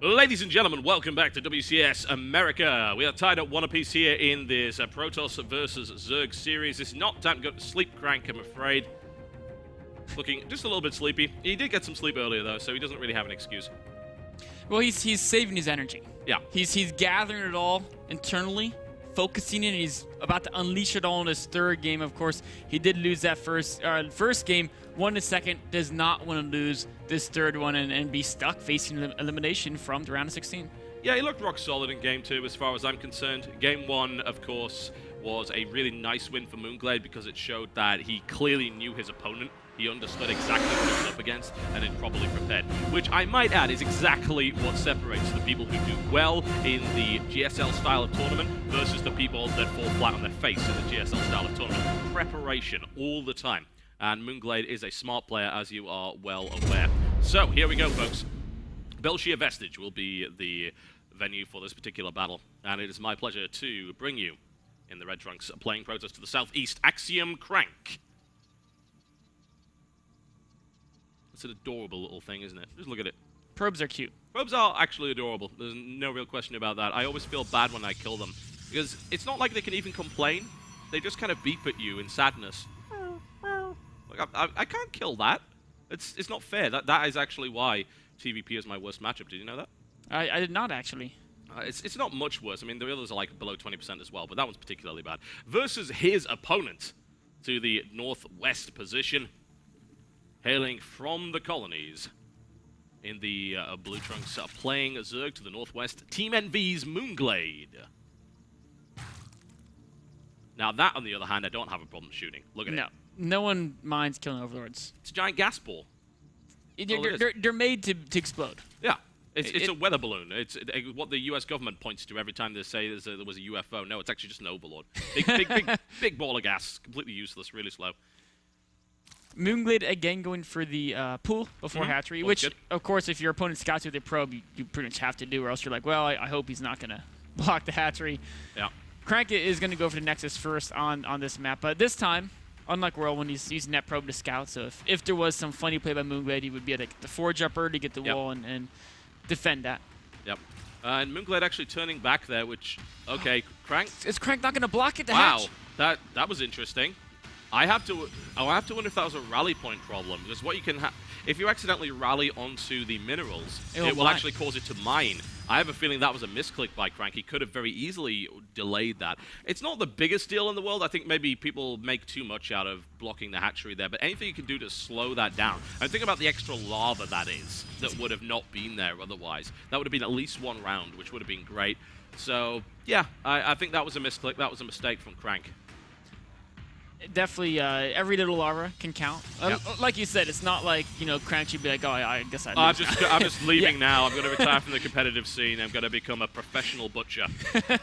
Ladies and gentlemen, welcome back to WCS America. We are tied at 1 apiece here in this Protoss versus Zerg series. It's not time to go to sleep, Crank, I'm afraid. Looking just a little bit sleepy. He did get some sleep earlier, though, so he doesn't really have an excuse. Well, he's saving his energy. Yeah. He's gathering it all internally, focusing it, and he's about to unleash it all in his third game. Of course, he did lose that first game. Won the second, does not want to lose this third one and be stuck facing elimination from the round of 16. Yeah, he looked rock solid in Game 2 as far as I'm concerned. Game 1, of course, was a really nice win for Moonglade because it showed that he clearly knew his opponent. He understood exactly what he was up against and is properly prepared, which I might add is exactly what separates the people who do well in the GSL style of tournament versus the people that fall flat on their face in the GSL style of tournament. Preparation all the time. And Moonglade is a smart player, as you are well aware. So, here we go, folks. Belshire Vestige will be the venue for this particular battle. And it is my pleasure to bring you, in the red trunks, playing Protoss to the southeast, Axiom Crank. It's an adorable little thing, isn't it? Just look at it. Probes are cute. Probes are actually adorable. There's no real question about that. I always feel bad when I kill them. Because it's not like they can even complain. They just kind of beep at you in sadness. Like, I can't kill that. It's not fair. That is actually why TVP is my worst matchup. Did you know that? I did not, actually. It's not much worse. I mean, the others are like below 20% as well, but that one's particularly bad. Versus his opponent to the northwest position, hailing from the colonies in the blue trunks, playing Zerg to the northwest, Team NV's Moonglade. Now that, on the other hand, I don't have a problem shooting. Look at it. No one minds killing overlords. It's a giant gas ball. They're made to explode. Yeah. It's a weather balloon. It's what the U.S. government points to every time they say there was a UFO. No, it's actually just an overlord. Big ball of gas. Completely useless, really slow. Moonglade again going for the pool before hatchery, which, of course, if your opponent scouts with a probe, you pretty much have to do, or else you're like, well, I hope he's not going to block the hatchery. Yeah. Crank is going to go for the Nexus first on this map, but this time, unlike Whirlwind, he's using that probe to scout, so if there was some funny play by Moonglade, he would be able to get the forge upper to get the wall and defend that. Yep. And Moonglade actually turning back there, which, okay, Crank. Is Crank not going to block it? Wow, that was interesting. I have to wonder if that was a rally point problem, because what you can have, if you accidentally rally onto the minerals, it will actually cause it to mine. I have a feeling that was a misclick by Crank. He could have very easily delayed that. It's not the biggest deal in the world. I think maybe people make too much out of blocking the hatchery there, but anything you can do to slow that down. And think about the extra lava that is, that would have not been there otherwise. That would have been at least one round, which would have been great. So, yeah, I think that was a misclick. That was a mistake from Crank. Definitely, every little lava can count. Like you said, it's not like, Crank should be like, oh, I guess I lose. I'm just leaving now. I'm going to retire from the competitive scene. I'm going to become a professional butcher.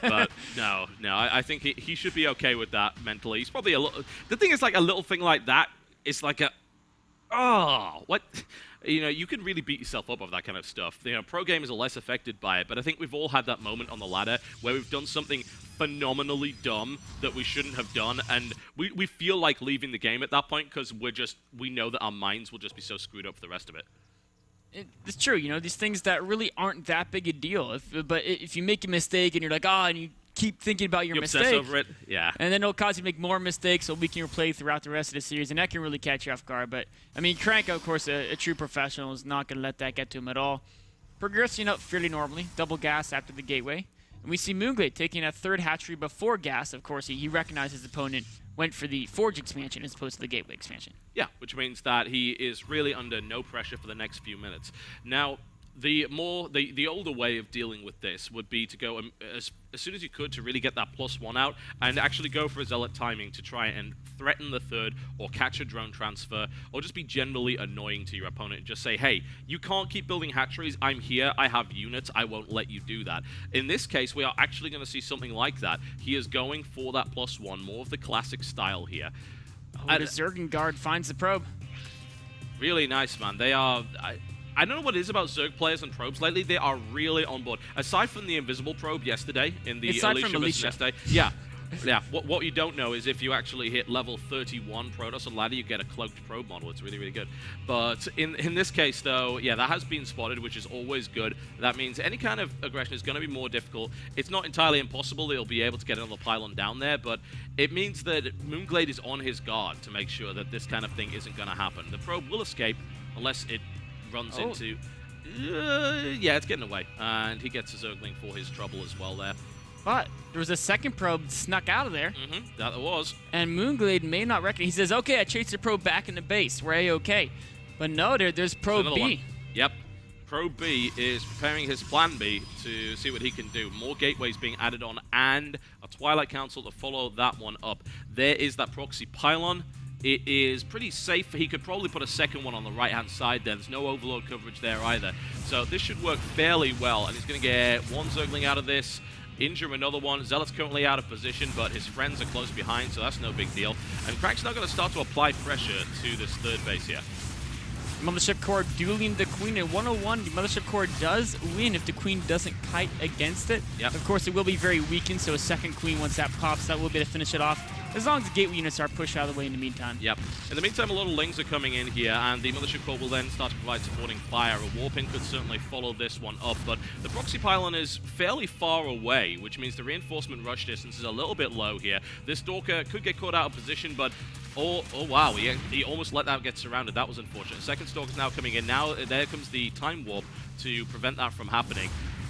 But no, I think he should be okay with that mentally. He's probably a little... The thing is, like, a little thing like that, it's like a... Oh, what... You can really beat yourself up over that kind of stuff. Pro gamers are less affected by it, but I think we've all had that moment on the ladder where we've done something phenomenally dumb that we shouldn't have done, and we feel like leaving the game at that point because we know that our minds will just be so screwed up for the rest of it. It's true, these things that really aren't that big a deal. But if you make a mistake and you're like, and you keep thinking about your mistake. Obsess over it, yeah. And then it'll cause you to make more mistakes so we can replay throughout the rest of the series, and that can really catch you off guard. But, I mean, Crank, of course, a true professional, is not going to let that get to him at all. Progressing up fairly normally, double gas after the gateway. And we see Moonglade taking that third hatchery before gas. Of course, he recognized his opponent went for the Forge expansion as opposed to the Gateway expansion. Yeah, which means that he is really under no pressure for the next few minutes. Now, the older way of dealing with this would be to go as soon as you could to really get that +1 out and actually go for a zealot timing to try and threaten the third or catch a drone transfer or just be generally annoying to your opponent and just say, hey, you can't keep building hatcheries. I'm here. I have units. I won't let you do that. In this case, we are actually going to see something like that. He is going for that +1, more of the classic style here. Oh, the Zerg guard finds the probe. Really nice, man. They are... I don't know what it is about Zerg players and probes lately. They are really on board. Aside from the invisible probe yesterday in the Alicia versus yesterday, yeah, Yeah, what you don't know is if you actually hit level 31 Protoss on ladder, you get a cloaked probe model. It's really, really good. But in this case, though, yeah, that has been spotted, which is always good. That means any kind of aggression is going to be more difficult. It's not entirely impossible they'll be able to get another pylon down there, but it means that Moonglade is on his guard to make sure that this kind of thing isn't going to happen. The probe will escape unless it runs into... yeah, it's getting away. And he gets a Zergling for his trouble as well there. But there was a second probe snuck out of there. That there was. And Moonglade may not reckon. He says, okay, I chased the probe back in the base. We're A-okay. But no, there's probe B. One. Yep. Probe B is preparing his plan B to see what he can do. More gateways being added on and a Twilight Council to follow that one up. There is that proxy pylon. It is pretty safe. He could probably put a second one on the right-hand side there. There's no overload coverage there either. So this should work fairly well. And he's going to get one Zergling out of this. Injure another one. Zealot's currently out of position, but his friends are close behind, so that's no big deal. And Crack's now going to start to apply pressure to this third base here. Mothership Core dueling the Queen at 101. The Mothership Core does win if the Queen doesn't kite against it. Yep. Of course, it will be very weakened, so a second Queen, once that pops, that will be to finish it off. As long as the gateway units are pushed out of the way in the meantime. Yep. In the meantime, a lot of Lings are coming in here, and the Mothership Core will then start to provide supporting fire. A Warping could certainly follow this one up, but the Proxy Pylon is fairly far away, which means the reinforcement rush distance is a little bit low here. This Stalker could get caught out of position, but oh wow, he almost let that get surrounded. That was unfortunate. Second Stalker's now coming in. Now there comes the Time Warp to prevent that from happening.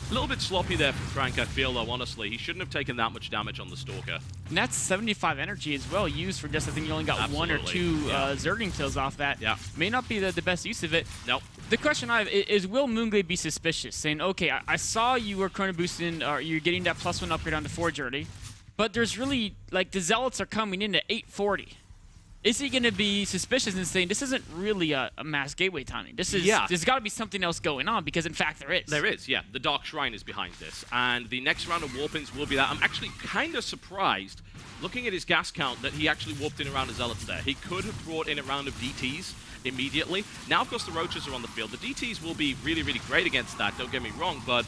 A little bit sloppy there from Frank, I feel, though, honestly. He shouldn't have taken that much damage on the Stalker. And that's 75 energy as well, used for just, I think you only got Absolutely. 1 or 2 Zergling kills off that. Yeah. May not be the best use of it. Nope. The question I have is, will Moonglade be suspicious? saying, okay, I saw you were chrono boosting, or you're getting that +1 upgrade on the Forge early, but there's really, like, the Zealots are coming in at 840. Is he going to be suspicious and saying, this isn't really a mass gateway timing? There's got to be something else going on, because in fact there is. There is, yeah. The Dark Shrine is behind this, and the next round of warpings will be that. I'm actually kind of surprised, looking at his gas count, that he actually warped in around his Zealots there. He could have brought in a round of DTs immediately. Now, of course, the Roaches are on the field. The DTs will be really, really great against that, don't get me wrong, but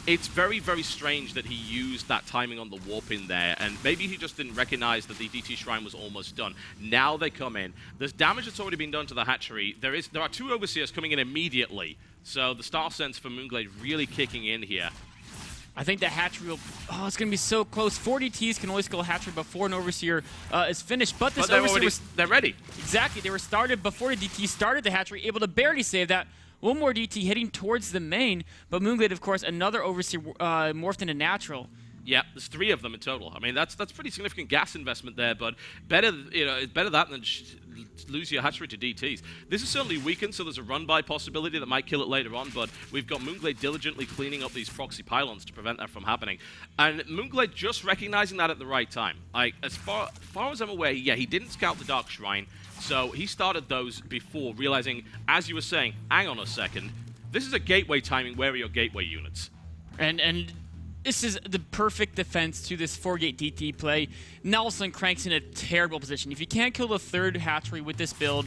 it's very, very strange that he used that timing on the warp in there, and maybe he just didn't recognize that the DT Shrine was almost done. Now they come in. There's damage that's already been done to the hatchery. There are 2 Overseers coming in immediately, so the Star Sense for Moonglade really kicking in here. I think the hatchery will... Oh, it's going to be so close. 4 DTs can always kill a hatchery before an Overseer is finished, but this Overseer they're ready. Exactly. They were started before the DT started the hatchery, able to barely save that. One more DT heading towards the main, but Moonglade, of course, another Overseer morphed into natural. Yeah, there's 3 of them in total. I mean, that's pretty significant gas investment there, but better, it's better that than lose your hatchery to DTs. This is certainly weakened, so there's a run-by possibility that might kill it later on, but we've got Moonglade diligently cleaning up these proxy pylons to prevent that from happening. And Moonglade just recognizing that at the right time. As far as I'm aware, yeah, he didn't scout the Dark Shrine, so he started those before, realizing, as you were saying, hang on a second, this is a gateway timing, where are your gateway units? And this is the perfect defense to this 4-gate DT play. Nelson Crank's in a terrible position. If you can't kill the 3rd hatchery with this build,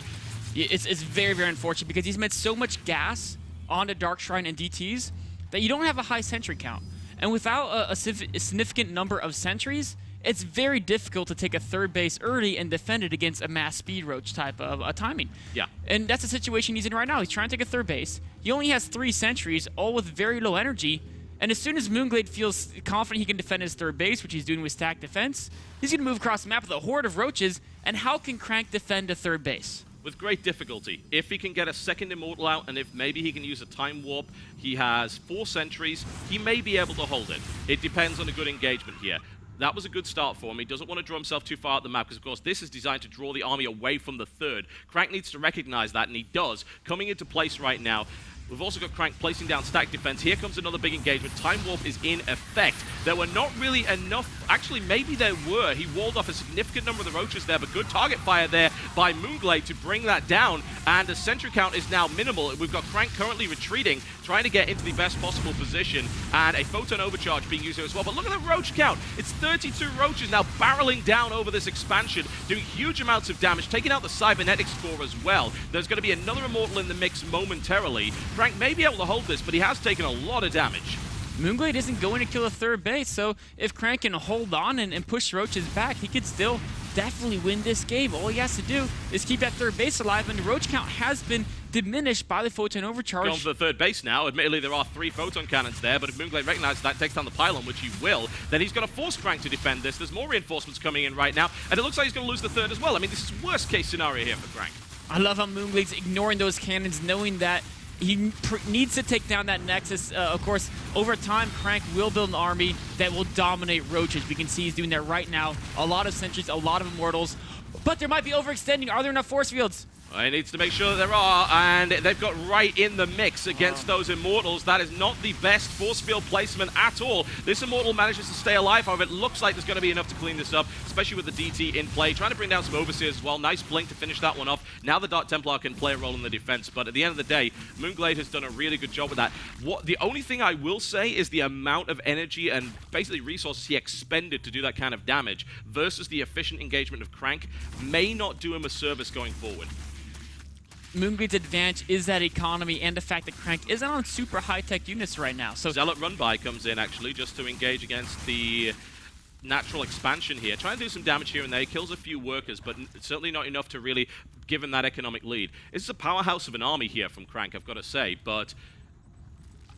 it's very, very unfortunate, because he's met so much gas on the Dark Shrine and DTs that you don't have a high sentry count. And without a significant number of sentries, it's very difficult to take a 3rd base early and defend it against a mass speed roach type of timing. Yeah. And that's the situation he's in right now. He's trying to take a 3rd base. He only has 3 sentries, all with very low energy. And as soon as Moonglade feels confident he can defend his 3rd base, which he's doing with stacked defense, he's going to move across the map with a horde of roaches. And how can Crank defend a 3rd base? With great difficulty. If he can get a 2nd Immortal out, and if maybe he can use a Time Warp, he has 4 sentries, he may be able to hold it. It depends on a good engagement here. That was a good start for him. He doesn't want to draw himself too far out the map, because, of course, this is designed to draw the army away from the 3rd. Crank needs to recognize that, and he does. Coming into place right now. We've also got Crank placing down stack defense. Here comes another big engagement. Time Warp is in effect. There were not really enough... Actually, maybe there were. He walled off a significant number of the roaches there, but good target fire there by Moonglade to bring that down. And the sentry count is now minimal. We've got Crank currently retreating, trying to get into the best possible position, and a photon overcharge being used here as well. But look at the roach count. It's 32 roaches now barreling down over this expansion, doing huge amounts of damage, taking out the cybernetic score as well. There's going to be another Immortal in the mix momentarily. Crank may be able to hold this, but he has taken a lot of damage. Moonglade isn't going to kill a third base, so if Crank can hold on and push Roaches back, he could still definitely win this game. All he has to do is keep that third base alive, and the Roach count has been diminished by the Photon Overcharge. Going for the third base now. Admittedly, there are 3 Photon Cannons there, but if Moonglade recognizes that, takes down the pylon, which he will, then he's going to force Crank to defend this. There's more reinforcements coming in right now, and it looks like he's going to lose the third as well. I mean, this is worst case scenario here for Crank. I love how Moonglade's ignoring those cannons, knowing that he needs to take down that Nexus. Of course, over time, Crank will build an army that will dominate Roaches. We can see he's doing that right now. A lot of Sentries, a lot of Immortals, but there might be overextending. Are there enough force fields? He needs to make sure that there are, and they've got right in the mix against those Immortals. That is not the best force field placement at all. This Immortal manages to stay alive, however, it looks like there's going to be enough to clean this up, especially with the DT in play. Trying to bring down some Overseers as well. Nice blink to finish that one off. Now the Dark Templar can play a role in the defense, but at the end of the day, Moonglade has done a really good job with that. The only thing I will say is the amount of energy and basically resources he expended to do that kind of damage versus the efficient engagement of Crank may not do him a service going forward. Moonglade's advantage is that economy and the fact that Crank isn't on super high-tech units right now. So Zealot Run-By comes in, actually, just to engage against the natural expansion here. Trying to do some damage here and there. He kills a few workers, but certainly not enough to really give him that economic lead. It's a powerhouse of an army here from Crank, I've got to say, but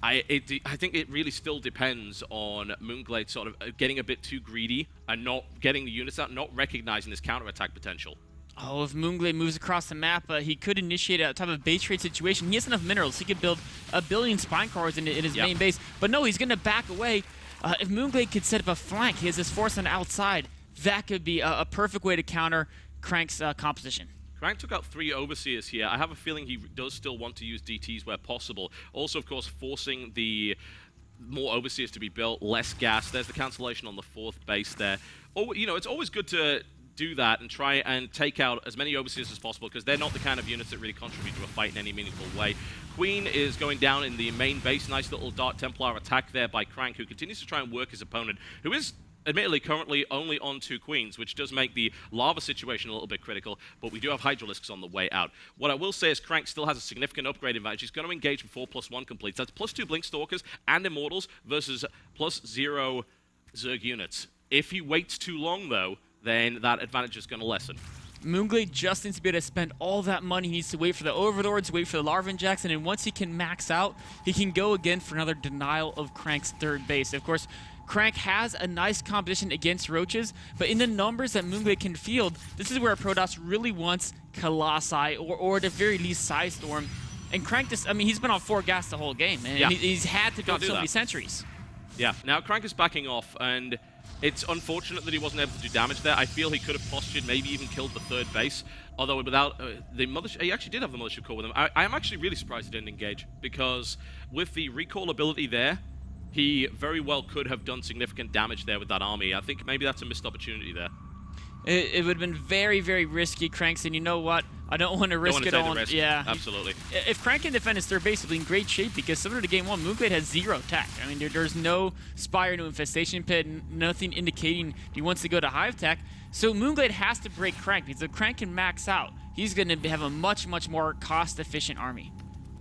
I think it really still depends on Moonglade sort of getting a bit too greedy and not getting the units out, not recognizing this counterattack potential. Oh, if Moonglade moves across the map, he could initiate a type of base trade situation. He has enough minerals. He could build 1 billion spine cars in his main base. But no, he's going to back away. If Moonglade could set up a flank, he has this force on the outside. That could be a perfect way to counter Crank's composition. Crank took out 3 Overseers here. I have a feeling he does still want to use DTs where possible. Also, of course, forcing the more Overseers to be built, less gas. There's the cancellation on the 4th base there. Oh, you know, it's always good to do that and try and take out as many Overseers as possible, because they're not the kind of units that really contribute to a fight in any meaningful way. Queen is going down in the main base. Nice little Dark Templar attack there by Crank, who continues to try and work his opponent, who is admittedly currently only on 2 queens, which does make the lava situation a little bit critical, but we do have Hydralisks on the way out. What I will say is Crank still has a significant upgrade advantage. He's going to engage with 4+1 completes. That's +2 Blink Stalkers and Immortals versus +0 Zerg units. If he waits too long, though, then that advantage is going to lessen. Moonglade just needs to be able to spend all that money. He needs to wait for the Overlords, wait for the Larvan Jacks, and then once he can max out, he can go again for another denial of Crank's third base. Of course, Crank has a nice competition against Roaches, but in the numbers that Moonglade can field, this is where protoss really wants Colossi, or at the very least Psystorm. And Crank just, I mean, he's been on 4 gas the whole game, and he's had to build so many sentries. Yeah, now Crank is backing off, and it's unfortunate that he wasn't able to do damage there. I feel he could have postured, maybe even killed the 3rd base. Although without the mothership, he actually did have the mothership core with him. I am actually really surprised he didn't engage, because with the recall ability there, he very well could have done significant damage there with that army. I think maybe that's a missed opportunity there. It would have been very, very risky. Crank's, and you know what? I don't want to risk it on. Yeah, absolutely. If Crank can defend his 3rd base, he'll be in great shape, because similar to Game 1, Moonglade has 0 tech. I mean, there's no Spire, no Infestation Pit, nothing indicating he wants to go to Hive tech. So Moonglade has to break Crank, because if Crank can max out, he's going to have a much, much more cost-efficient army.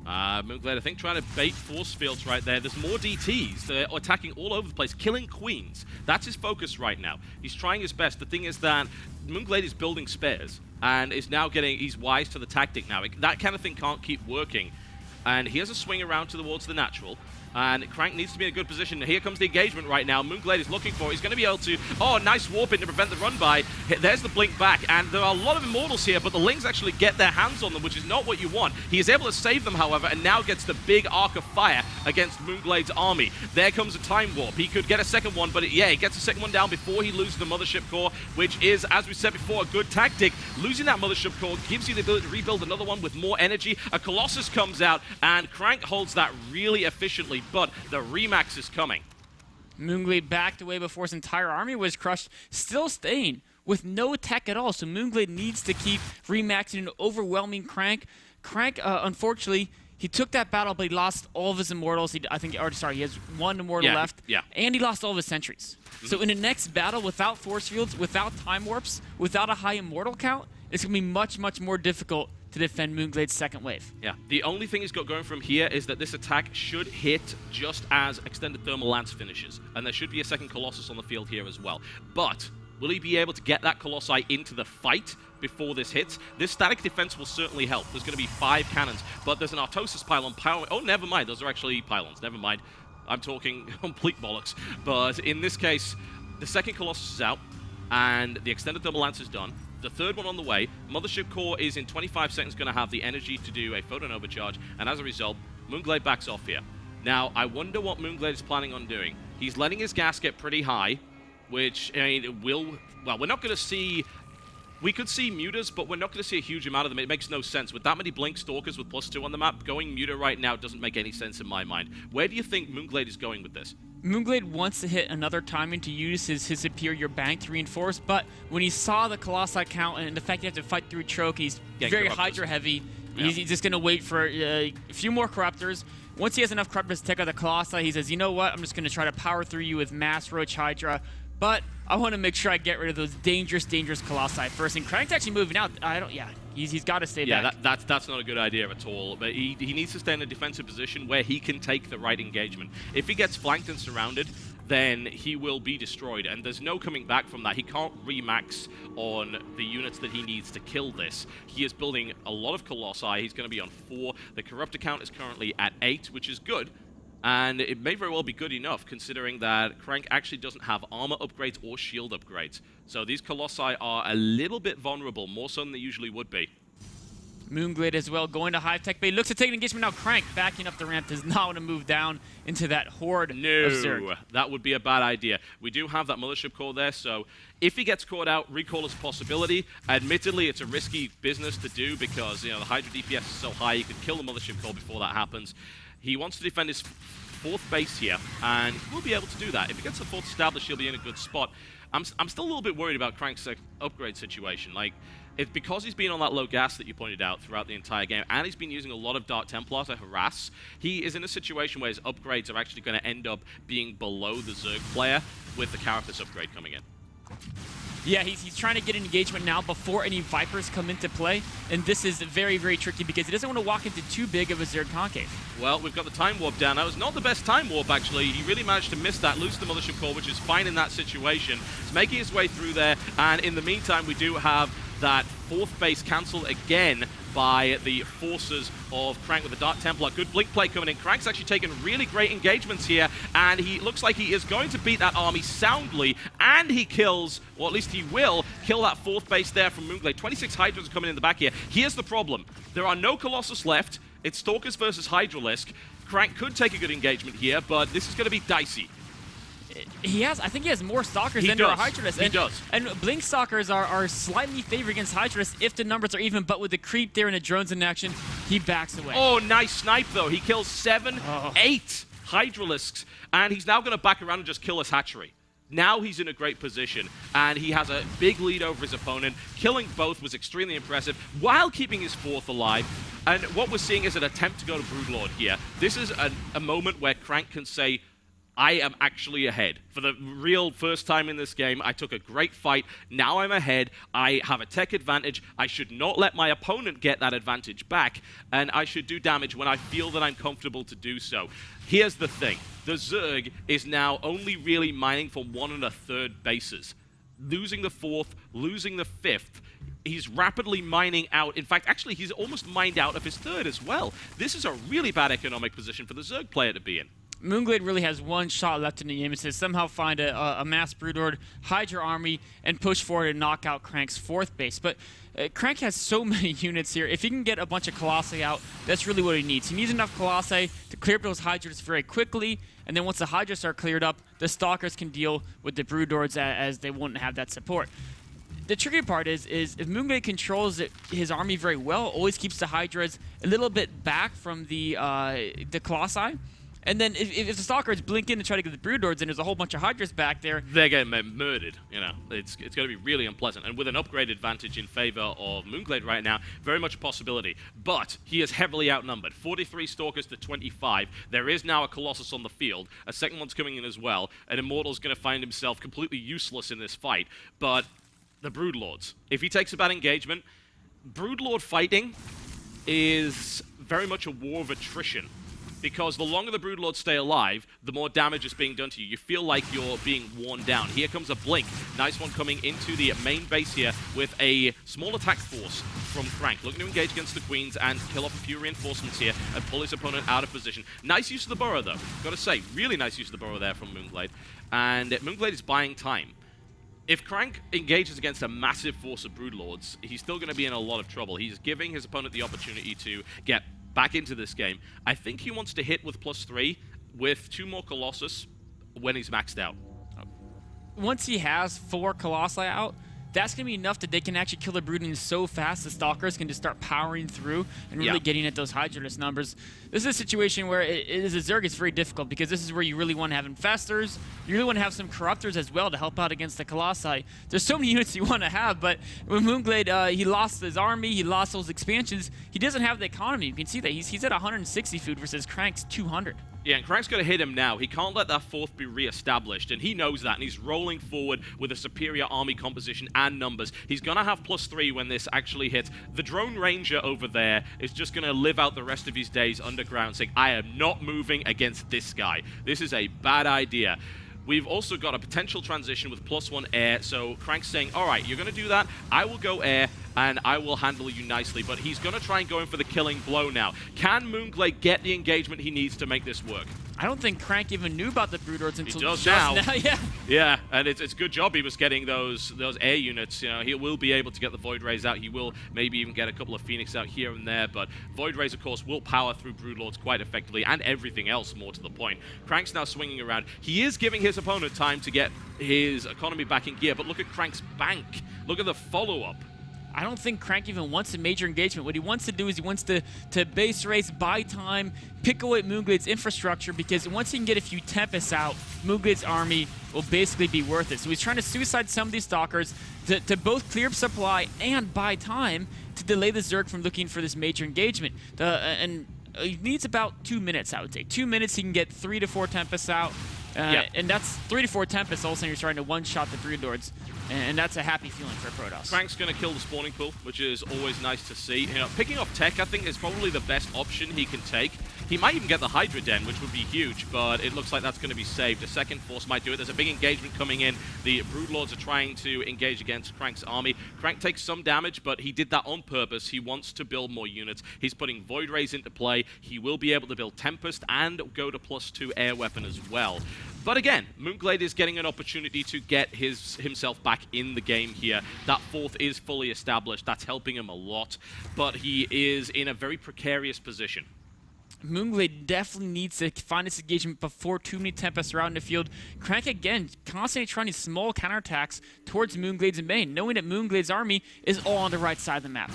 Moonglade, I think, trying to bait force fields right there. There's more DTs. They're attacking all over the place, killing queens. That's his focus right now. He's trying his best. The thing is that Moonglade is building spares and is now he's wise to the tactic now. That kind of thing can't keep working. And he has a swing around towards the natural. And Crank needs to be in a good position. Here comes the engagement right now. Moonglade is looking for it. He's going to be able to... Oh, nice warp in to prevent the run-by. There's the blink back. And there are a lot of Immortals here, but the Lings actually get their hands on them, which is not what you want. He is able to save them, however, and now gets the big arc of fire against Moonglade's army. There comes a time warp. He could get a second one, but he gets a second one down before he loses the Mothership Core, which is, as we said before, a good tactic. Losing that Mothership Core gives you the ability to rebuild another one with more energy. A Colossus comes out, and Crank holds that really efficiently, but the Remax is coming. Moonglade backed away before his entire army was crushed, still staying with no tech at all. So Moonglade needs to keep remaxing an overwhelming Crank. Crank, unfortunately, he took that battle, but he lost all of his Immortals. He has 1 Immortal left, and he lost all of his sentries. So in the next battle, without force fields, without time warps, without a high Immortal count, it's going to be much, much more difficult to defend Moonglade's second wave. Yeah, the only thing he's got going from here is that this attack should hit just as Extended Thermal Lance finishes, and there should be a second Colossus on the field here as well. But will he be able to get that Colossi into the fight before this hits? This static defense will certainly help. There's going to be 5 cannons, but there's an Artosis pylon powering... Oh, never mind. Those are actually pylons. Never mind. I'm talking complete bollocks. But in this case, the second Colossus is out, and the Extended Thermal Lance is done. The third one on the way. Mothership Core is in 25 seconds going to have the energy to do a photon overcharge, and as a result, Moonglade backs off here. Now, I wonder what Moonglade is planning on doing. He's letting his gas get pretty high, which, I mean, it will... Well, we're not going to see... We could see mutas, but we're not going to see a huge amount of them. It makes no sense. With that many Blink Stalkers with +2 on the map, going muta right now doesn't make any sense in my mind. Where do you think Moonglade is going with this? Moonglade wants to hit another timing to use his superior bank to reinforce, but when he saw the Colossi count and the fact you have to fight through choke, he's very Hydra heavy. Yeah. He's just going to wait for a few more Corruptors. Once he has enough Corruptors to take out the Colossi, he says, you know what, I'm just going to try to power through you with Mass Roach Hydra, but I want to make sure I get rid of those dangerous Colossi first. And Crank's actually moving out. He's got to stay back. Yeah, that's not a good idea at all. But he needs to stay in a defensive position where he can take the right engagement. If he gets flanked and surrounded, then he will be destroyed. And there's no coming back from that. He can't remax on the units that he needs to kill this. He is building a lot of Colossi. He's going to be on 4. The Corruptor count is currently at 8, which is good. And it may very well be good enough, considering that Crank actually doesn't have armor upgrades or shield upgrades. So these Colossi are a little bit vulnerable, more so than they usually would be. Moonglade as well, going to Hive Tech Bay. Looks to take an engagement now. Crank backing up the ramp, does not want to move down into that horde of Zerg. That would be a bad idea. We do have that Mothership Core there, so if he gets caught out, recall is a possibility. Admittedly, it's a risky business to do because, you know, the Hydra DPS is so high, you could kill the Mothership Core before that happens. He wants to defend his 4th base here, and he'll be able to do that. If he gets the 4th established, he'll be in a good spot. I'm still a little bit worried about Crank's upgrade situation. Like, it's because he's been on that low gas that you pointed out throughout the entire game, and he's been using a lot of Dark Templar to harass. He is in a situation where his upgrades are actually going to end up being below the Zerg player with the Carapace upgrade coming in. Yeah, he's trying to get an engagement now before any Vipers come into play, and this is very, very tricky because he doesn't want to walk into too big of a Zerg concave. Well, we've got the Time Warp down. That was not the best Time Warp, actually. He really managed to miss that, lose the Mothership Core, which is fine in that situation. He's making his way through there, and in the meantime, we do have that 4th base cancelled again by the forces of Crank with the Dark Templar. Good blink play coming in. Crank's actually taken really great engagements here, and he looks like he is going to beat that army soundly, and he kills, or at least he will, kill that 4th base there from Moonglade. 26 Hydras are coming in the back here. Here's the problem. There are no Colossus left. It's Stalkers versus Hydralisk. Crank could take a good engagement here, but this is going to be dicey. I think he has more Stalkers than there are Hydralisks. He does. And Blink Stalkers are slightly favored against Hydralisks if the numbers are even, but with the creep there and the drones in action, he backs away. Oh, nice snipe, though. He kills 8 Hydralisks, and he's now going to back around and just kill his hatchery. Now he's in a great position, and he has a big lead over his opponent. Killing both was extremely impressive, while keeping his 4th alive. And what we're seeing is an attempt to go to Broodlord here. This is a moment where Crank can say, I am actually ahead. For the real first time in this game, I took a great fight. Now I'm ahead. I have a tech advantage. I should not let my opponent get that advantage back, and I should do damage when I feel that I'm comfortable to do so. Here's the thing. The Zerg is now only really mining for 1 1/3 bases. Losing the 4th, losing the 5th. He's rapidly mining out. In fact, actually, he's almost mined out of his 3rd as well. This is a really bad economic position for the Zerg player to be in. Moonglade really has one shot left in the game. It says somehow find a mass Broodlord, hide your army, and push forward and knock out Crank's 4th base. But Crank has so many units here. If he can get a bunch of Colossi out, that's really what he needs. He needs enough Colossi to clear up those Hydras very quickly, and then once the Hydras are cleared up, the Stalkers can deal with the Broodlords as they wouldn't have that support. The tricky part is if Moonglade controls his army very well, always keeps the Hydras a little bit back from the Colossi. And then if the Stalkers blink in and try to get the Broodlords and there's a whole bunch of Hydras back there, they're getting murdered. You know, it's going to be really unpleasant. And with an upgrade advantage in favor of Moonglade right now, very much a possibility. But he is heavily outnumbered. 43 Stalkers to 25. There is now a Colossus on the field. A second one's coming in as well. And Immortal's going to find himself completely useless in this fight. But the Broodlords, if he takes a bad engagement, Broodlord fighting is very much a war of attrition. Because the longer the Broodlords stay alive, the more damage is being done to you. You feel like you're being worn down. Here comes a Blink. Nice one coming into the main base here with a small attack force from Crank. Looking to engage against the Queens and kill off a few reinforcements here and pull his opponent out of position. Nice use of the Burrow, though. Gotta say, really nice use of the Burrow there from Moonglade. And Moonglade is buying time. If Crank engages against a massive force of Broodlords, he's still going to be in a lot of trouble. He's giving his opponent the opportunity to get back into this game. I think he wants to hit with +3 with 2 more Colossus when he's maxed out. Once he has 4 Colossi out, that's going to be enough that they can actually kill the Broodlings so fast the Stalkers can just start powering through and really getting at those Hydralisk numbers. This is a situation where as a Zerg, it's very difficult because this is where you really want to have Infestors. You really want to have some Corruptors as well to help out against the Colossi. There's so many units you want to have, but when Moonglade, he lost his army, he lost those expansions, he doesn't have the economy. You can see that. He's at 160 food versus Crank's 200. Yeah, and Crank's going to hit him now. He can't let that fourth be re-established, and he knows that, and he's rolling forward with a superior army composition and numbers. He's going to have +3 when this actually hits. The Drone Ranger over there is just going to live out the rest of his days underground, saying, I am not moving against this guy. This is a bad idea. We've also got a potential transition with +1 air, so Crank's saying, all right, you're going to do that, I will go air, and I will handle you nicely, but he's going to try and go in for the killing blow now. Can Moonglade get the engagement he needs to make this work? I don't think Crank even knew about the Broodlords until just now. Yeah. Yeah, and it's a good job he was getting those air units. You know, he will be able to get the Void Rays out. He will maybe even get a couple of Phoenix out here and there, but Void Rays, of course, will power through Broodlords quite effectively, and everything else, more to the point. Crank's now swinging around. He is giving his opponent time to get his economy back in gear, but look at Crank's bank. Look at the follow-up. I don't think Crank even wants a major engagement. What he wants to do is he wants to base race, buy time, pick away Moonglade's infrastructure, because once he can get a few Tempests out, Moonglade's army will basically be worth it. So he's trying to suicide some of these Stalkers to both clear up supply and buy time to delay the Zerg from looking for this major engagement. And he needs about 2 minutes, I would say. 2 minutes, he can get 3 to 4 Tempests out. And that's 3 to 4 Tempests. All of a sudden, you're starting to one-shot the Broodlords. And that's a happy feeling for Protoss. Crank's going to kill the spawning pool, which is always nice to see. You know, picking off tech, I think, is probably the best option he can take. He might even get the Hydra Den, which would be huge, but it looks like that's going to be saved. A second force might do it. There's a big engagement coming in. The Broodlords are trying to engage against Crank's army. Crank takes some damage, but he did that on purpose. He wants to build more units. He's putting Void Rays into play. He will be able to build Tempest and go to +2 air weapon as well. But again, Moonglade is getting an opportunity to get himself back in the game here. That fourth is fully established. That's helping him a lot. But he is in a very precarious position. Moonglade definitely needs to find its engagement before too many Tempests are out in the field. Crank, again, constantly trying these small counterattacks towards Moonglade's main, knowing that Moonglade's army is all on the right side of the map.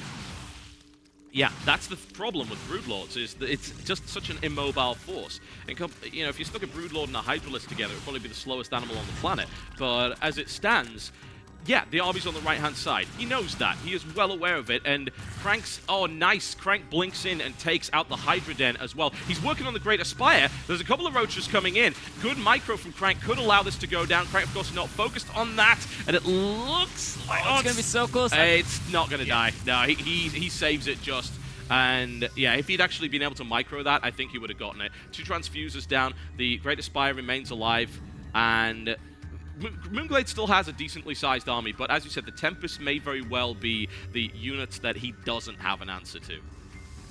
Yeah, that's the problem with Broodlords, is that it's just such an immobile force. And, you know, if you stuck a Broodlord and a Hydralisk together, it would probably be the slowest animal on the planet. But as it stands, yeah, the army's on the right-hand side. He knows that. He is well aware of it. And Crank's, oh, nice. Crank blinks in and takes out the Hydra Den as well. He's working on the Great Aspire. There's a couple of Roaches coming in. Good micro from Crank could allow this to go down. Crank, of course, not focused on that. And it looks like... Oh, it's going to be so close. It's not going to die. No, he saves it just. And yeah, if he'd actually been able to micro that, I think he would have gotten it. 2 transfusers down. The Great Aspire remains alive. And Moonglade still has a decently sized army, but as you said, the Tempest may very well be the units that he doesn't have an answer to.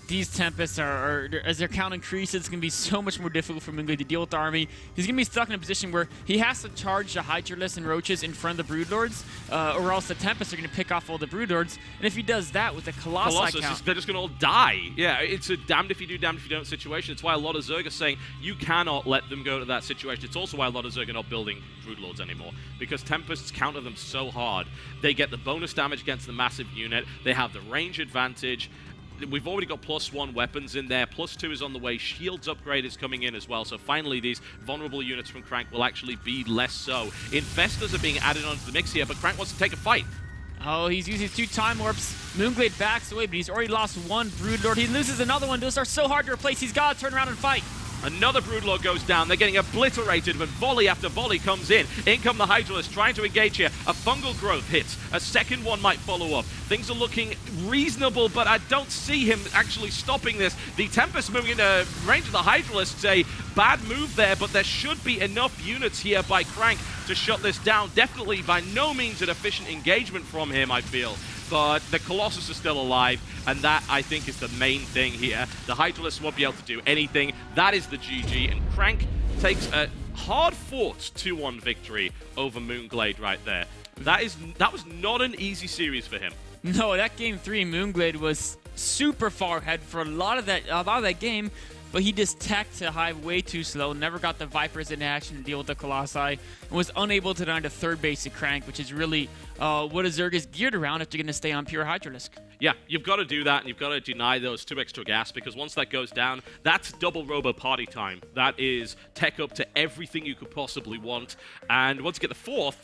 These Tempests are, as their count increases, it's going to be so much more difficult for Moonglade to deal with the army. He's going to be stuck in a position where he has to charge the Hydralisk and Roaches in front of the Broodlords, or else the Tempests are going to pick off all the Broodlords. And if he does that with the Colossus count... they're just going to all die. Yeah, it's a damned if you do, damned if you don't situation. It's why a lot of Zerg are saying you cannot let them go to that situation. It's also why a lot of Zerg are not building Broodlords anymore, because Tempests counter them so hard. They get the bonus damage against the massive unit. They have the range advantage. We've already got +1 weapons in there. +2 is on the way. Shields upgrade is coming in as well. So finally, these vulnerable units from Crank will actually be less so. Infestors are being added onto the mix here, but Crank wants to take a fight. Oh, he's using 2 time warps. Moonglade backs away, but he's already lost 1 Broodlord. He loses another one. Those are so hard to replace. He's got to turn around and fight. Another Broodlord goes down. They're getting obliterated when volley after volley comes in. In come the Hydralisk trying to engage here. A fungal growth hits. A second one might follow up. Things are looking reasonable, but I don't see him actually stopping this. The Tempest moving into range of the Hydralisk. A bad move there, but there should be enough units here by Crank to shut this down. Definitely by no means an efficient engagement from him, I feel. But the Colossus is still alive, and that, I think, is the main thing here. The Hydralisk won't be able to do anything. That is the GG, and Crank takes a hard-fought 2-1 victory over Moonglade right there. That was not an easy series for him. No, that game 3, Moonglade was super far ahead for a lot of that game, but he just tacked to Hive way too slow, never got the Vipers in action to deal with the Colossi, and was unable to deny the third base to Crank, which is really what a Zerg is geared around if they're going to stay on pure Hydralisk. Yeah, you've got to do that, and you've got to deny those 2 extra gas, because once that goes down, that's double robo party time. That is tech up to everything you could possibly want, and once you get the 4th,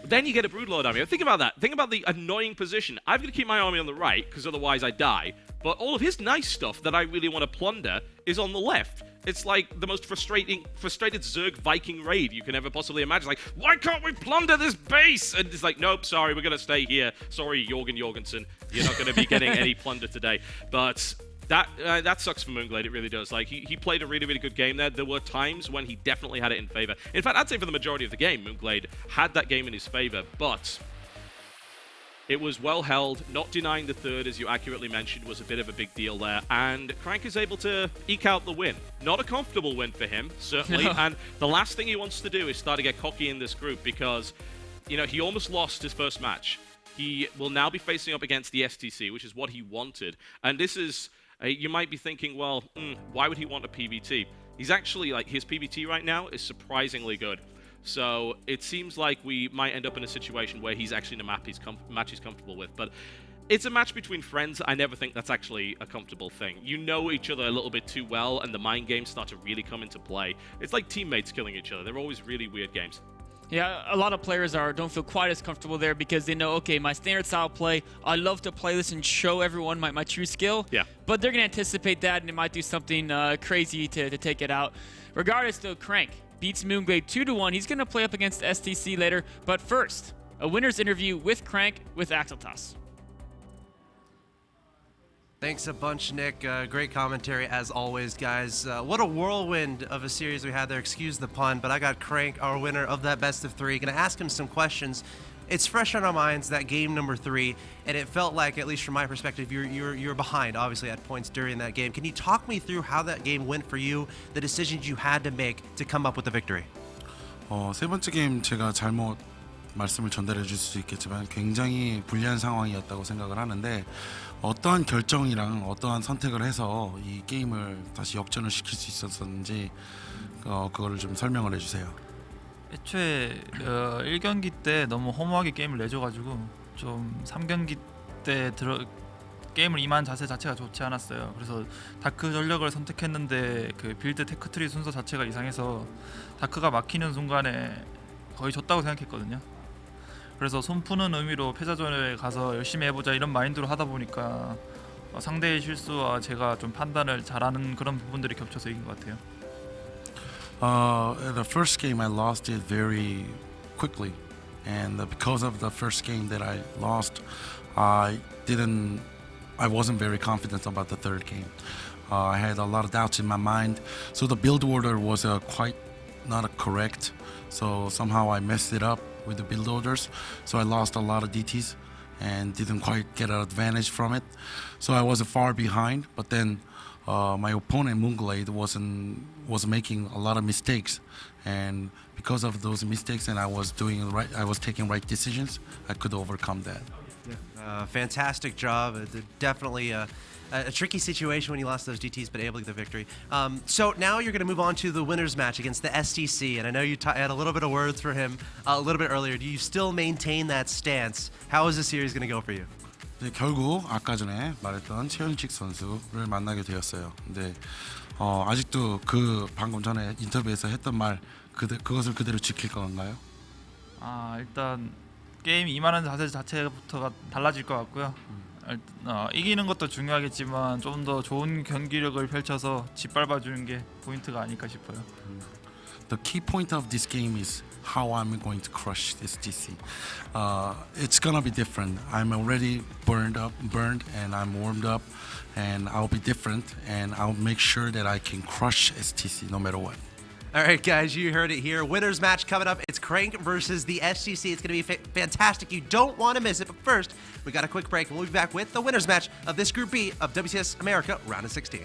then you get a Broodlord army. Think about that. Think about the annoying position. I've got to keep my army on the right, because otherwise I die. But all of his nice stuff that I really want to plunder is on the left. It's like the most frustrated Zerg Viking raid you can ever possibly imagine. Like, why can't we plunder this base? And it's like, nope, sorry, we're going to stay here. Sorry, Jorgensen, you're not going to be getting any plunder today. But that sucks for Moonglade, it really does. Like, he played a really, really good game there. There were times when he definitely had it in favor. In fact, I'd say for the majority of the game, Moonglade had that game in his favor, but it was well held. Not denying the third, as you accurately mentioned, was a bit of a big deal there, and Crank is able to eke out the win. Not a comfortable win for him, certainly, and the last thing he wants to do is start to get cocky in this group, because, you know, he almost lost his first match. He will now be facing up against the STC, which is what he wanted, and this is... you might be thinking, well, why would he want a PvT? He's actually, like, his PvT right now is surprisingly good. So it seems like we might end up in a situation where he's actually in a match he's comfortable with. But it's a match between friends. I never think that's actually a comfortable thing. You know each other a little bit too well, and the mind games start to really come into play. It's like teammates killing each other. They're always really weird games. Yeah, a lot of players don't feel quite as comfortable there because they know, okay, my standard style play, I love to play this and show everyone my true skill. Yeah. But they're going to anticipate that, and they might do something crazy to take it out. Regardless, though, Crank beats Moonglade 2-1. He's going to play up against STC later. But first, a winner's interview with Crank with axeltoss. Thanks a bunch, Nick. Great commentary as always, guys. What a whirlwind of a series we had there. Excuse the pun, but I got Crank, our winner of that best of 3. Gonna ask him some questions. It's fresh on our minds, that game number 3, and it felt like, at least from my perspective, you're behind, obviously, at points during that game. Can you talk me through how that game went for you, the decisions you had to make to come up with the victory? 세 번째 게임 제가 잘못 말씀을 전달해 줄 수 있겠지만 굉장히 불리한 상황이었다고 생각을 하는데 어떠한 결정이랑 어떠한 선택을 해서 이 게임을 다시 역전을 시킬 수 있었는지 그거를 좀 설명을 해주세요. 애초에 1경기 때 너무 허무하게 게임을 내줘가지고 좀 3경기 때 게임을 임한 자세 자체가 좋지 않았어요. 그래서 다크 전력을 선택했는데 그 빌드 테크트리 순서 자체가 이상해서 다크가 막히는 순간에 거의 졌다고 생각했거든요. 그래서 손 푸는 의미로 패자전에 가서 열심히 해보자 이런 마인드로 하다 보니까 상대의 실수와 제가 좀 판단을 잘하는 그런 부분들이 겹쳐서 이긴 것 같아요. The first game I lost it very quickly, and because of the first game that I lost, I wasn't very confident about the third game. I had a lot of doubts in my mind, so the build order was quite not correct. So somehow I messed it up with the build orders, so I lost a lot of DTs and didn't quite get an advantage from it. So I was far behind, but then my opponent Moonglade was making a lot of mistakes, and because of those mistakes and I was taking right decisions, I could overcome that. Fantastic job. Definitely a tricky situation when you lost those DTs, but able to get the victory. So now you're going to move on to the winner's match against the STC, and I know you had a little bit of words for him a little bit earlier. Do you still maintain that stance? How is this series going to go for you? 네, 결국 아까 전에 말했던 최윤식 선수를 만나게 되었어요. 근데 아직도 그 방금 전에 인터뷰에서 했던 말 그것을 그대로 지킬 건가요? 일단 게임 임하는 자세 자체부터가 달라질 것 같고요. 이기는 것도 중요하겠지만 좀 더 좋은 경기력을 펼쳐서 짓밟아주는 게 포인트가 아닐까 싶어요. The key point of this game is how I'm going to crush this DC. It's gonna be different. I'm already burned, and I'm warmed up, and I'll be different, and I'll make sure that I can crush STC no matter what. All right, guys, you heard it here. Winners match coming up. It's Crank versus the SGC. It's going to be fantastic. You don't want to miss it. But first, we got a quick break. We'll be back with the winners match of this Group B of WCS America Round of 16.